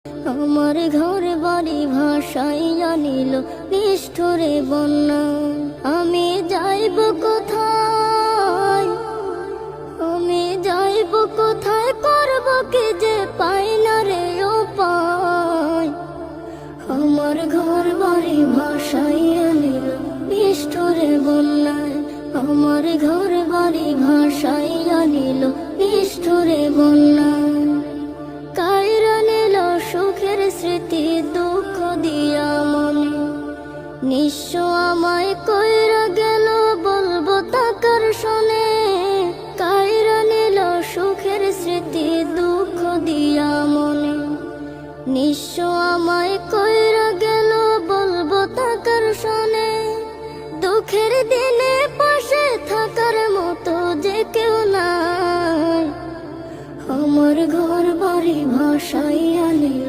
আমার ঘর বাড়ি ভাসাইয়া নিল নিষ্ঠুরে বন্যা। আমি যাইব কোথায়, আমি যাইব কোথায়, করব কি যে পাই না রে উপায়। আমার ঘর বাড়ি ভাসাইয়া নিল নিষ্ঠুরে বন্যায়, আমার ঘর বাড়ি ভাসাইয়া নিল নিষ্ঠুরে বন্যায়। কাইরা নিল সুখের স্মৃতি দুঃখ দিয়া মনে, নিঃস্ব আমায় কইরা গেল বলবো তাকার শোনে। কাইরা নিল সুখের স্মৃতি দুঃখ দিয়া মনে, নিঃস্ব আমায় কইরা গেল বলবো তাকার শোনে। দুঃখের দিনে পাশে থাকার মতো যে কেউ নাই, আমার ঘর বাড়ি ভাসাইয়া নিল